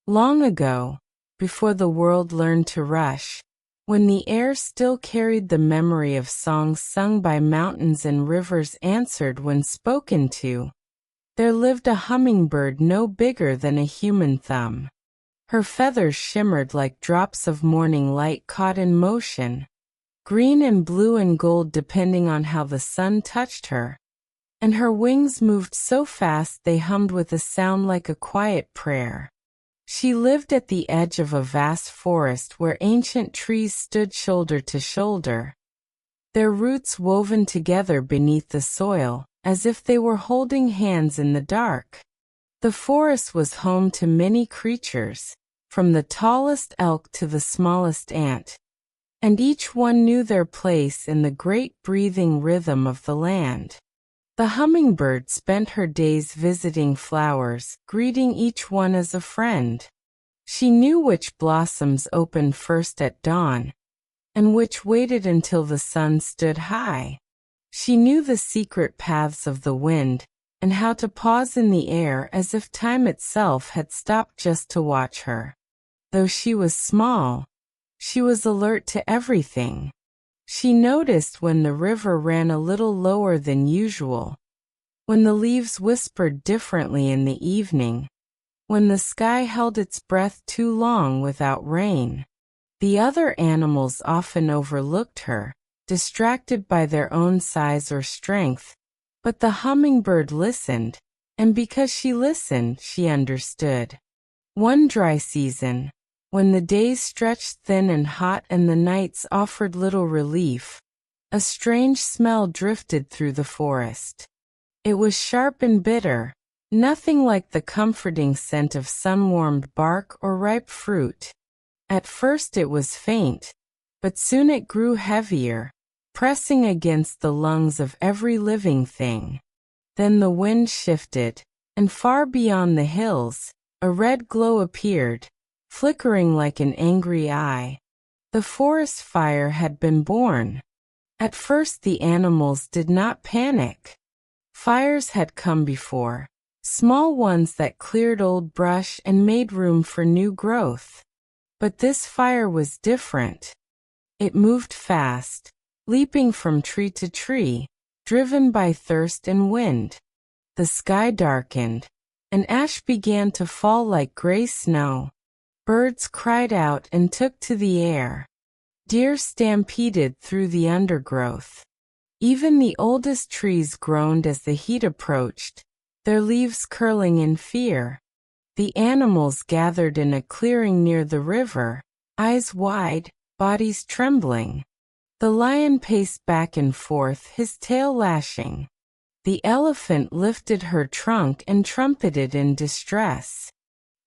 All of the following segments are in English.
Long ago, before the world learned to rush, when the air still carried the memory of songs sung by mountains and rivers answered when spoken to, there lived a hummingbird no bigger than a human thumb. Her feathers shimmered like drops of morning light caught in motion, green and blue and gold depending on how the sun touched her, and her wings moved so fast they hummed with a sound like a quiet prayer. She lived at the edge of a vast forest where ancient trees stood shoulder to shoulder, their roots woven together beneath the soil, as if they were holding hands in the dark. The forest was home to many creatures, from the tallest elk to the smallest ant, and each one knew their place in the great breathing rhythm of the land. The hummingbird spent her days visiting flowers, greeting each one as a friend. She knew which blossoms opened first at dawn, and which waited until the sun stood high. She knew the secret paths of the wind, and how to pause in the air as if time itself had stopped just to watch her. Though she was small, she was alert to everything. She noticed when the river ran a little lower than usual, when the leaves whispered differently in the evening, when the sky held its breath too long without rain. The other animals often overlooked her, distracted by their own size or strength, but the hummingbird listened, and because she listened, she understood. One dry season, when the days stretched thin and hot and the nights offered little relief, a strange smell drifted through the forest. It was sharp and bitter, nothing like the comforting scent of sun-warmed bark or ripe fruit. At first it was faint, but soon it grew heavier, pressing against the lungs of every living thing. Then the wind shifted, and far beyond the hills, a red glow appeared, flickering like an angry eye. The forest fire had been born. At first the animals did not panic. Fires had come before, small ones that cleared old brush and made room for new growth. But this fire was different. It moved fast, leaping from tree to tree, driven by thirst and wind. The sky darkened, and ash began to fall like gray snow. Birds cried out and took to the air. Deer stampeded through the undergrowth. Even the oldest trees groaned as the heat approached, their leaves curling in fear. The animals gathered in a clearing near the river, eyes wide, bodies trembling. The lion paced back and forth, his tail lashing. The elephant lifted her trunk and trumpeted in distress.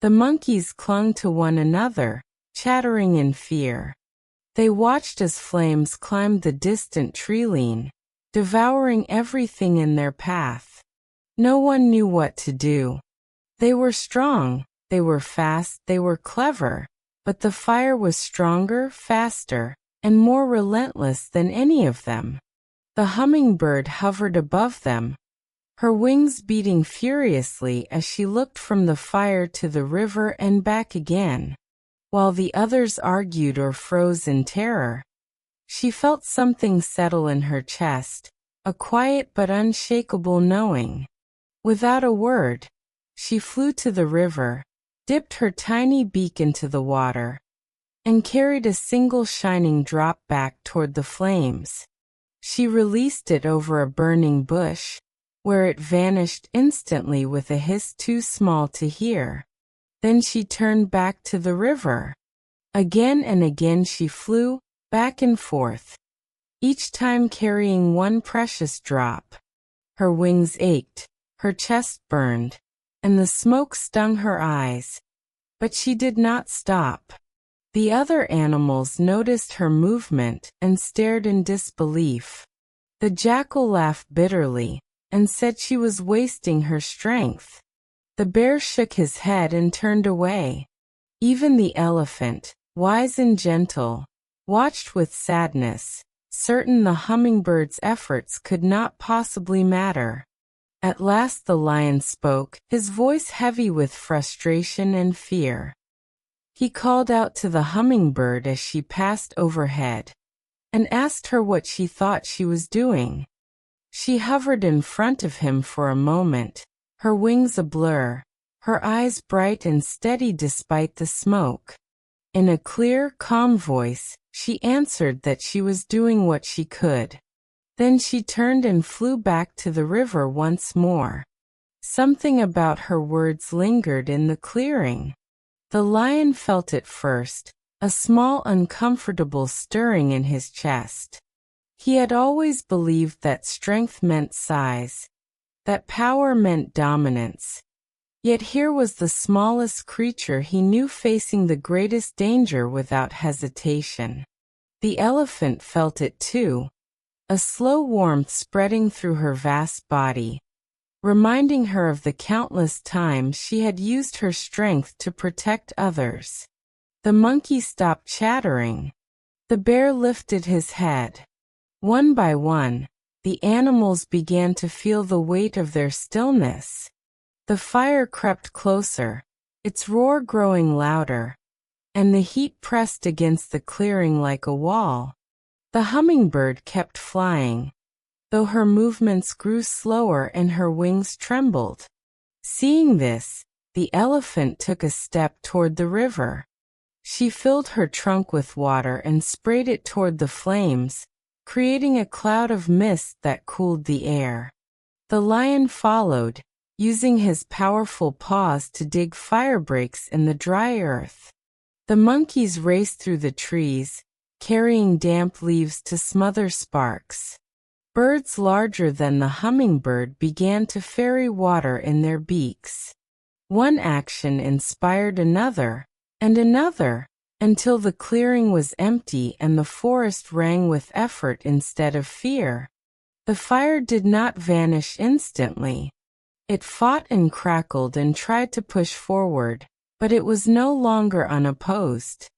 The monkeys clung to one another, chattering in fear. They watched as flames climbed the distant tree-line, devouring everything in their path. No one knew what to do. They were strong, they were fast, they were clever, but the fire was stronger, faster, and more relentless than any of them. The hummingbird hovered above them, her wings beating furiously as she looked from the fire to the river and back again. While the others argued or froze in terror, she felt something settle in her chest, a quiet but unshakable knowing. Without a word, she flew to the river, dipped her tiny beak into the water, and carried a single shining drop back toward the flames. She released it over a burning bush, where it vanished instantly with a hiss too small to hear. Then she turned back to the river. Again and again she flew, back and forth, each time carrying one precious drop. Her wings ached, her chest burned, and the smoke stung her eyes. But she did not stop. The other animals noticed her movement and stared in disbelief. The jackal laughed bitterly and said she was wasting her strength. The bear shook his head and turned away. Even the elephant, wise and gentle, watched with sadness, certain the hummingbird's efforts could not possibly matter. At last the lion spoke, his voice heavy with frustration and fear. He called out to the hummingbird as she passed overhead, and asked her what she thought she was doing. She hovered in front of him for a moment, her wings a blur, her eyes bright and steady despite the smoke. In a clear, calm voice, she answered that she was doing what she could. Then she turned and flew back to the river once more. Something about her words lingered in the clearing. The lion felt it first, a small uncomfortable stirring in his chest. He had always believed that strength meant size, that power meant dominance. Yet here was the smallest creature he knew facing the greatest danger without hesitation. The elephant felt it too, a slow warmth spreading through her vast body, reminding her of the countless times she had used her strength to protect others. The monkey stopped chattering. The bear lifted his head. One by one, the animals began to feel the weight of their stillness. The fire crept closer, its roar growing louder, and the heat pressed against the clearing like a wall. The hummingbird kept flying, though her movements grew slower and her wings trembled. Seeing this, the elephant took a step toward the river. She filled her trunk with water and sprayed it toward the flames, creating a cloud of mist that cooled the air. The lion followed, using his powerful paws to dig firebreaks in the dry earth. The monkeys raced through the trees, carrying damp leaves to smother sparks. Birds larger than the hummingbird began to ferry water in their beaks. One action inspired another, and another, until the clearing was empty and the forest rang with effort instead of fear. The fire did not vanish instantly. It fought and crackled and tried to push forward, but it was no longer unopposed.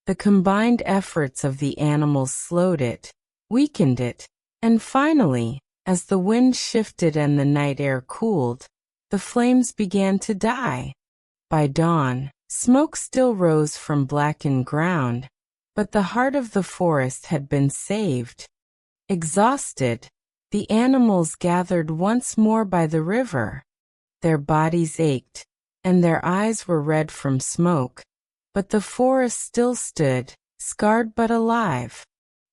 The combined efforts of the animals slowed it, weakened it, and finally, as the wind shifted and the night air cooled, the flames began to die. By dawn, smoke still rose from blackened ground, but the heart of the forest had been saved. Exhausted, the animals gathered once more by the river. Their bodies ached, and their eyes were red from smoke, but the forest still stood, scarred but alive.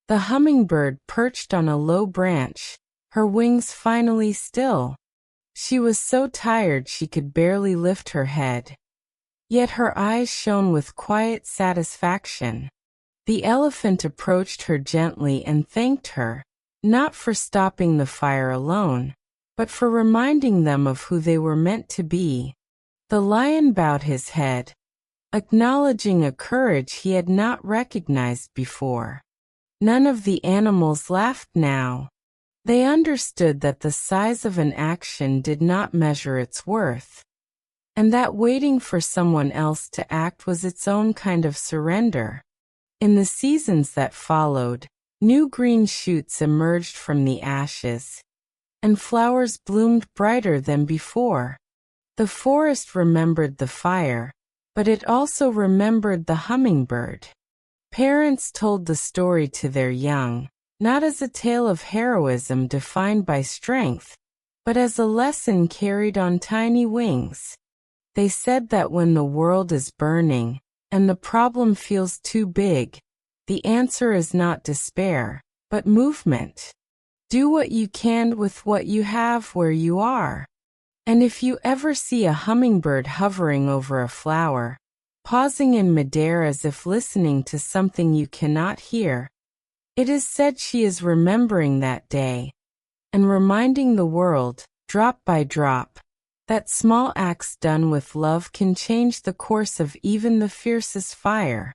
The hummingbird perched on a low branch, her wings finally still. She was so tired she could barely lift her head. Yet her eyes shone with quiet satisfaction. The elephant approached her gently and thanked her, not for stopping the fire alone, but for reminding them of who they were meant to be. The lion bowed his head, acknowledging a courage he had not recognized before. None of the animals laughed now. They understood that the size of an action did not measure its worth, and that waiting for someone else to act was its own kind of surrender. In the seasons that followed, new green shoots emerged from the ashes, and flowers bloomed brighter than before. The forest remembered the fire, but it also remembered the hummingbird. Parents told the story to their young, not as a tale of heroism defined by strength, but as a lesson carried on tiny wings. They said that when the world is burning, and the problem feels too big, the answer is not despair, but movement. Do what you can with what you have where you are. And if you ever see a hummingbird hovering over a flower, pausing in midair as if listening to something you cannot hear, it is said she is remembering that day, and reminding the world, drop by drop, that small acts done with love can change the course of even the fiercest fire.